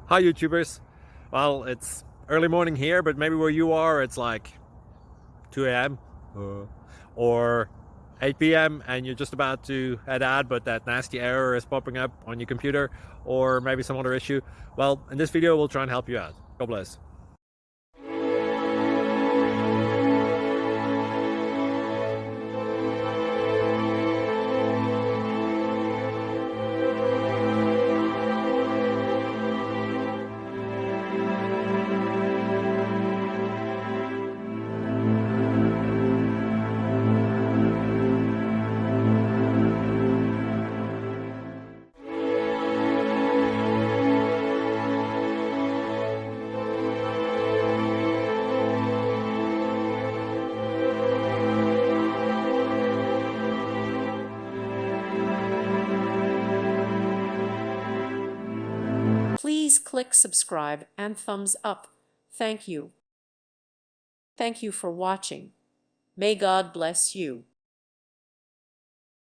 Hi YouTubers. Well, it's early morning here, but maybe where you are it's like 2 a.m. or 8 p.m. and you're just about to head out, but that nasty error is popping up on your computer, or maybe some other issue. Well, in this video we'll try and help you out. God bless. Please click subscribe and thumbs up. Thank you. Thank you for watching. May God bless you.